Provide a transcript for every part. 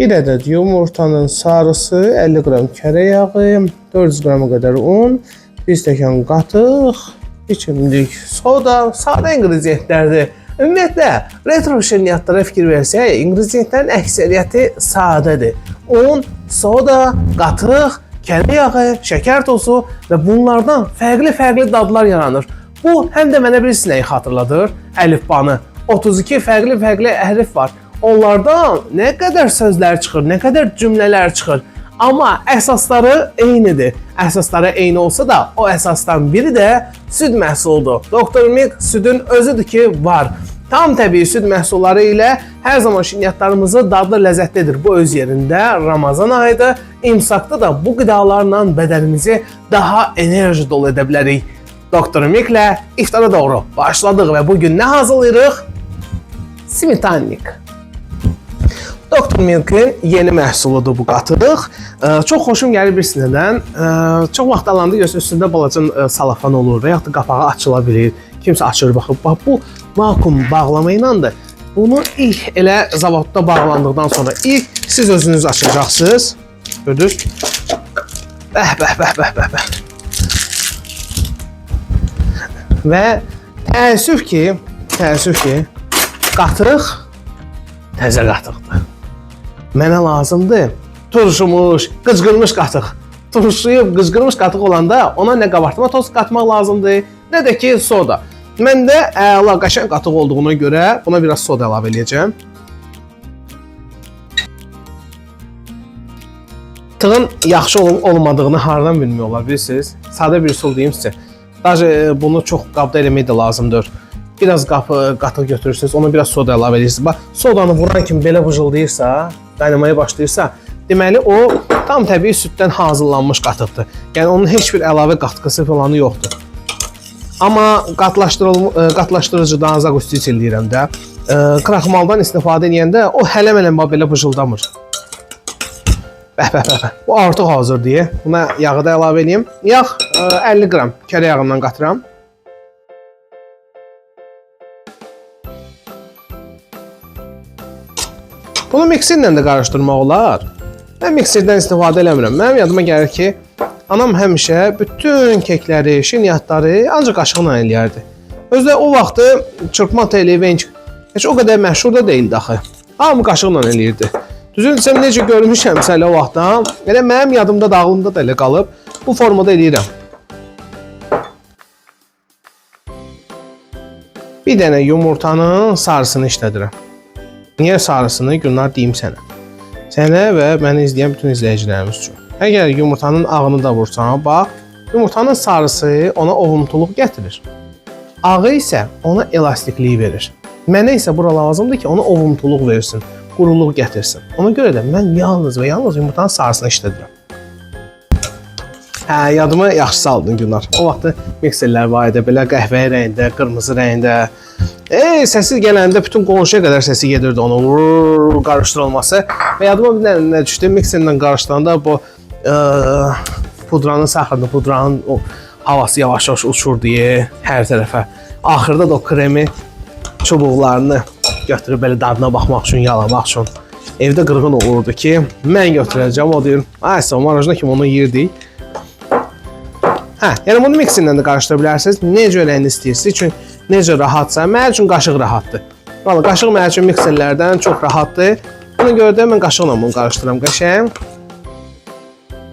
1 ədəd yumurtanın sarısı, 50 qram kərə yağı, 400 qrama qədər un, 1 stəkan qatıq, 2 çimdik soda, sadə inqridiyentlərdir. Ümumiyyətlə, retro şirniyyatlara fikir versək, inqridiyentlərin əksəriyyəti sadədir. Un, soda, qatıq, kərə yağı, şəkər tozu və bunlardan fərqli dadlar yaranır. Bu, həm də mənə bir sinəyi xatırladır, əlifbanı. 32 fərqli hərf var. Onlardan nə qədər sözlər çıxır, nə qədər cümlələr çıxır. Amma əsasları eynidir. Əsasları eyni olsa da, o əsasdan biri də süd məhsuludur. Dr. Milk südün özüdür ki, var. Tam təbii süd məhsulları ilə hər zaman şirniyyatlarımızı dadlı ləzzətlidir. Bu öz yerində Ramazan ayıdır. İmsakda da bu qidalarla bədənimizi daha enerji dolu edə bilərik. Dr. Milk'lə iftara doğru başladıq və bugün nə hazırlayırıq? Smitannik. Dr. Milk'in yeni məhsuludur bu qatıq. Çox xoşum gəlir bir sinədən. Çox vaxt alanda görürsən üstündə balaca salafan olur və yaxud da qapağı açıla bilir. Kimsə açır baxıb. Bax bu vakuum bağlama ilə də bunu ilk elə zavodda bağlandıqdan sonra ilk siz özünüz açacaqsınız. Gördünüz? Bəh. Və təəssüf ki, qatıq təzə qatıqdır. Mənə lazımdır turşumuş, qıcqırmış qatıq. Turşuyub qıcqırmış qatıq olanda ona nə qabartma tozu qatmaq lazımdır, nə də ki soda. Məndə əla qəşəng qatıq olduğuna görə buna biraz soda əlavə edəcəm. Qatığın yaxşı olmadığını hardan bilmək olar, bilirsiniz? Sadə bir üsul deyim sizə. Bunu çox qabda eləmək də lazımdır. Biraz qatıq götürürsünüz, ona biraz soda əlavə edirsiniz. Bax, sodanı vuran kimi belə vıcıldayırsa, qaynamaya başlayırsa, deməli o tam təbii süddən hazırlanmış qatıqdır. Yəni onun heç bir əlavə qatqısı falanı yoxdur. Amma qatlaşdırıcıdan zaqustil deyirəm də, kraxmaldan istifadə edəndə o hələm-hələm belə vıcıldamır. Bəh. Bu artıq hazırdır. Buna yağı da əlavə edeyim. Yağ 50 qram kərə yağından qatıram. Bunu mikserlə də qarışdırmaq olar. Mən mikserdən istifadə eləmirəm. Mənim yadıma gəlir ki, anam həmişə bütün kekləri, şirniyyatları ancaq qaşıqla eləyərdi. Özü də o vaxtı çırpma televenç heç o qədər məşhur da deyildi axı. Hamı qaşıqla eləyirdi. Düzün desəm necə görmüşəmsə elə o vaxtdan, elə mənim yadımda da, ağlımda da elə qalıb, bu formada eləyirəm. Bir dənə yumurtanın sarısını işlədirəm. Niyə sarısını? Günlər deyim sənə. Sənə və məni izləyən bütün izləyicilərimiz üçün. Əgər yumurtanın ağını da vursan, bax, yumurtanın sarısı ona ovumtuluq gətirir. Ağı isə ona elastikliyi verir. Mənə isə bura lazımdır ki, ona ovumtuluq versin. Quruluq gətirsin. Ona görə də mən yalnız və yalnız yumurtanın sarısını işlədirəm. Yadıma yaxşı saldın Günar. O vaxtı mikserlər var idi, belə qəhvəyi rəngdə, qırmızı rəngdə. Səsi gələndə bütün qonşuya qədər səsi gedirdi onun qarışdırılması. Və yadıma bir nə düşdü, mikserlə qarışdıranda bu pudranın, saxırlı pudranın o havası yavaş-yavaş uçurdu hər tərəfə. Axırda da o kremi çubuqlarını götürüb belə dadına baxmaq üçün, yalamaq üçün. Evdə qırğın olurdu ki, mən götürəcəm, o deyir, aysa, marajna kimi onu yirdik. Yəni bunu mikserlə də qarışdıra bilərsiniz. Necə öləyini istəyirsiniz, çünki necə rahatsa, mənim üçün qaşıq rahatdır. Valla, qaşıq mənim üçün mikserlərdən çox rahatdır. Ona görə də mən qaşıqla bunu qarışdıram qəşəng.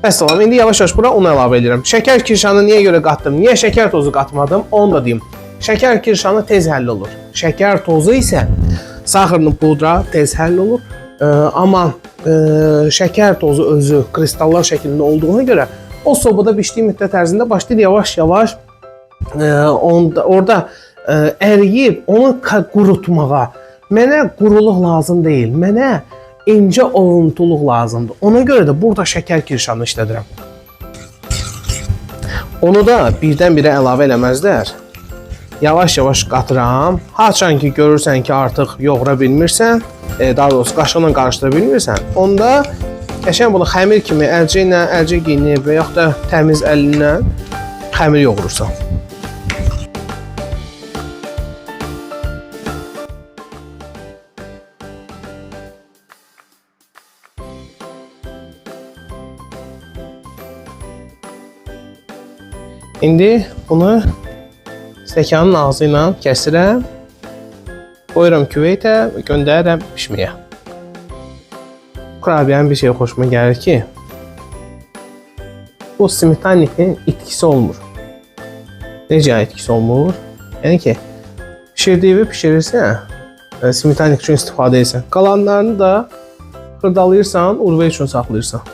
Bəs salam, indi yavaş-yavaş bura un əlavə edirəm. Şəkər kirşanı niyə görə qatdım, niyə şəkər tozu qatmadım, onu da deyim. Şəkər kirşanı tez həll olur. Şəkər tozu isə saxırlı pudra tez həll olur. Amma şəkər tozu özü kristallar şəklində olduğuna görə o sobada bişdiyi müddət ərzində başlayır yavaş-yavaş orada əriyib onu qurutmağa. Mənə quruluq lazım deyil, mənə incə ovuntuluq lazımdır. Ona görə də burada şəkər kirşanı işlədirəm. Onu da birdən-birə əlavə eləməzlər. Yavaş-yavaş qatıram. Haçan ki görürsən ki artıq yoğura bilmirsən, daha doğrusu qaşıqla qarışdıra bilmirsən, onda qəşəng bunu xəmir kimi əlcə geyinib və yaxud da təmiz əlinlə xəmir yoğurursan. İndi bunu stəkanın ağzı ilə kəsirəm. Qoyuram küveytə və göndərirəm pişməyə. Kurabiyənin bir şey xoşuma gəlir ki, bu smetanikin itkisi olmur. Necə etkisi olmur? Yəni ki, pişirdiyi pişirirsən, smetanik üçün istifadə edirsən. Qalanlarını da xırdalayırsan, urva üçün saxlayırsan.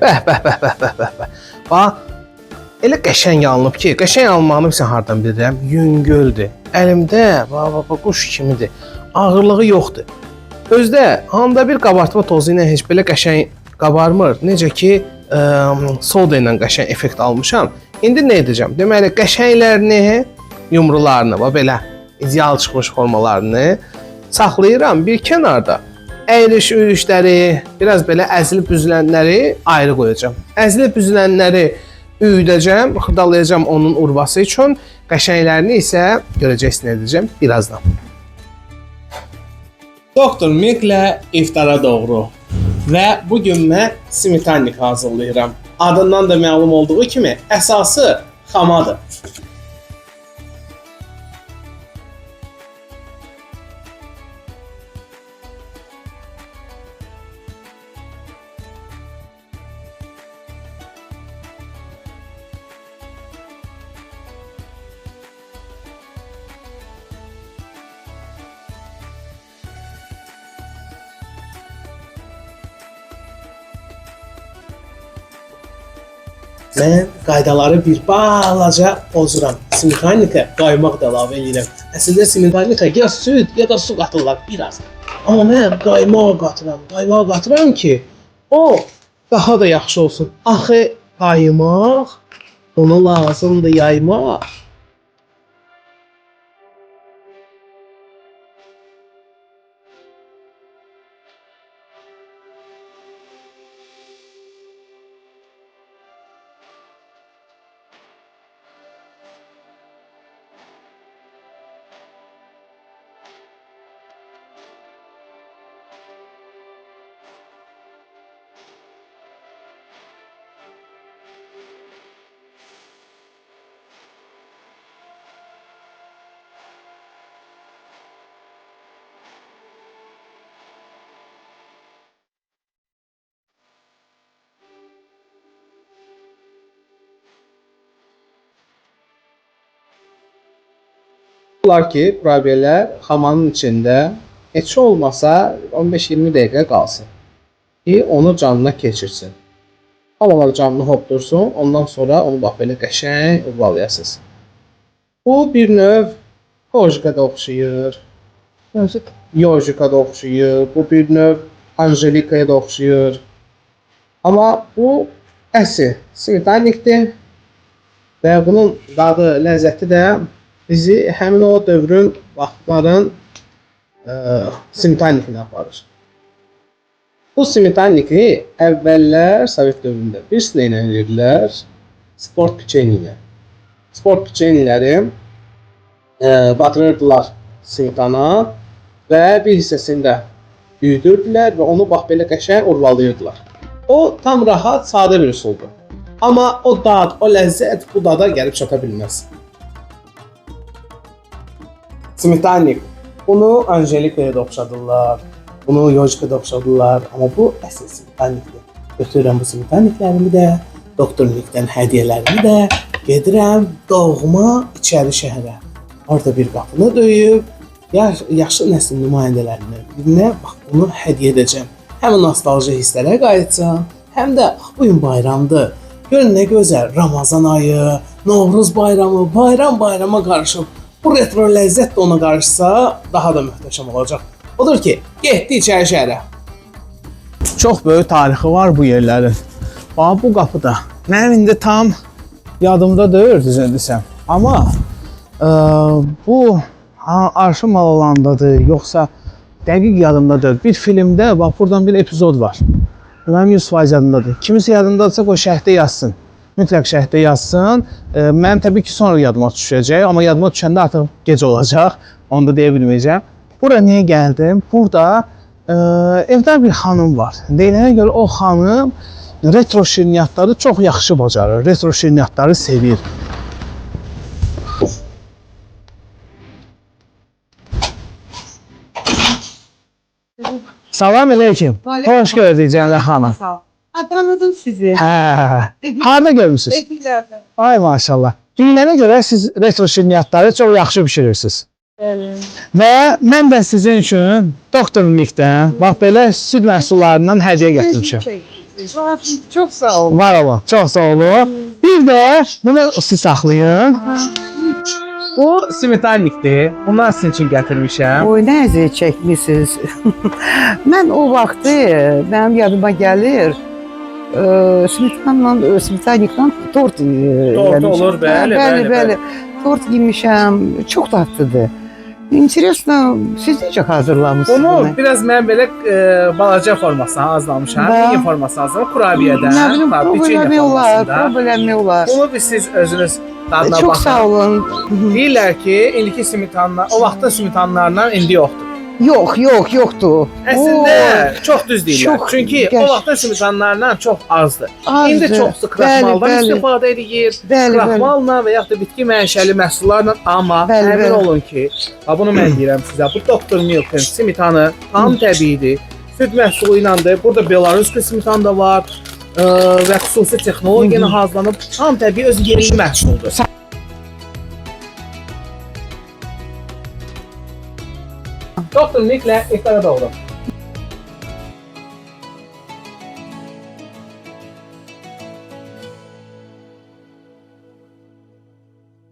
Bəh. Bax, elə qəşəng alınıb ki, qəşəng alınmağını bilsən hardan bilirəm? Yüngüldür. Əlimdə, quş kimidir. Ağırlığı yoxdur. Özdə, handa bir qabartma tozu ilə heç belə qəşəng qabarmır. Necə ki, soda ilə qəşəng effekt almışam. İndi nə edəcəm? Deməli, qəşənglərini, yumrularını, belə ideal çıxmış formalarını saxlayıram bir kənarda. Əyriş-üyüşləri, biraz belə əzilib büzülənləri ayrı qoyacağam. Əzilib büzülənləri üyüdəcəm, xırdalayacağım onun urvası üçün. Qəşənglərini isə görəcəksiniz edəcəm birazdan. Doktor Miqlə iftara doğru və bugün mən smetanik hazırlayıram. Adından da məlum olduğu kimi əsası xamadır. Mən qaydaları bir balaca pozuram. Smetanika qaymaq da əlavə edirəm. Əslində smetanika ya süd, ya da su qatırlar biraz. Amma mən qaymaq qatıram. Qaymaq qatıram ki, o daha da yaxşı olsun. Axı qaymaq ona lazımdır yaymaq. Olar ki, kurabiyelər xamanın içində heç olmasa 15-20 dəqiqə qalsın ki, onu canına keçirsin. Xamalar canını hopdursun, ondan sonra onu bax belə qəşəng urvalayasınız. Bu bir növ hojika da oxşayır, yojika da oxşayır, bu bir növ anjelikaya da oxşayır. Amma bu əsl smetanikdir və bunun dadı, ləzzəti də bizi həmin o dövrün vaxtların smetanikinə aparır. Bu smetaniki əvvəllər Sovet dövründə bir silə ilə edirdilər, sport piçeni ilə. Sport piçeniləri batırırdılar smetana və bir hissəsini də üyüdürdülər və onu bax belə qəşəng urvalayırdılar. O tam rahat, sadə bir üsuldur. Amma o dad, o ləzzət bu dada gəlib çata bilməz. Smetanik. Bunu Anjelikaya da oxşadırlar, bunu Yojikaya da oxşadırlar. Amma bu əsl smetanikdir. Götürürəm bu smetaniklərimi də, Doktor Miqdən hədiyyələrimi də, gedirəm doğma içəri şəhərə. Orada bir qapını döyüb, yaşlı nəslin nümayəndələrindən birinə bax bunu hədiyyə edəcəm. Həm nostalji hisslərə qayıtsam, həm də bugün bayramdır. Görün nə gözəl, Ramazan ayı, Novruz bayramı, bayrama qarışıb. Bu retro ləzzət də ona qarışsa daha da möhtəşəm olacaq. Odur ki, getdi içəri şəhərə. Çox böyük tarixi var bu yerlərin. Bax bu qapıda. Mənim indi tam yadımda deyil düzə desəm. Amma bu arşı mal olandadır, yoxsa dəqiq yadımda deyil. Bir filmdə bax buradan bir epizod var. Mənim 100% yadımdadır. Kimisə yadımdadırsa o şərhdə yazsın. Mütləq şərhdə yazsın. Mənim təbii ki sonra yadıma düşəcək, amma yadıma düşəndə artıq gec olacaq. Onu da deyə bilməyəcəm. Bura niyə gəldim? Burada evdə bir xanım var. Deyilənə görə o xanım retro şirniyyatları çox yaxşı bacarır. Retro şirniyyatları sevir. Salam aleyküm. Hoş gördük Cəmilə xanım. Sağ ol. Tanıdım sizi. Hə. Harda görmüsünüz? Teşekkürler. Ay maşallah. Deyilənə görə siz retro şirniyyatları çox yaxşı bişirirsiniz. Evet. Və mən də sizin üçün doktorlikdən bax belə süd məhsullarından hədiyyə gətirmişəm. Çok sağ ol. Var olun. Çox sağ olun. Bir də bunu siz saxlayın. Bu simitanikdir. Bundan sizin üçün gətirmişəm. Oy, nə əziyyət çəkmisiniz. Mən o vaxtı mənim yadıma gəlir. Simitanikla tort Tort olur, bəli. Tort yemişəm. Çox dadlıdır. Interesno, siz necə hazırlamışsınız Bunu bunu? biraz mən belə balaca formasına hazırlamışam. Mini formasına hazırlamışam. Kurabiyədən. Nə bilim, Peçenya formasında. problemli olar. Bunu siz özünüz dadına baxın. Çox sağ olun. Deyirlər ki, indiki simitanlar, o vaxtın simitanlarından indi yoxdur. Yoxdur. Əslində çox düz deyirlər. Çox Çünki qəş- o vaxtın simitanlarından çox azdır. Azdır. İndi çoxsu kraxmaldan Bəli, bəli. istifadə edir. Bəli, Kraxmalla və yaxud da bitki mənşəli məhsullarla, amma Bəli, əmin bəli. olun ki, bunu mən deyirəm sizə, bu Dr. Milk'in simitanı tam təbiidir. Süd məhsulu ilədir. Burada Belarus simitan da var və xüsusi texnologiya ilə hazırlanıb tam təbii öz yerli məhsuldur. Dr. Milk'lə iftara doğru.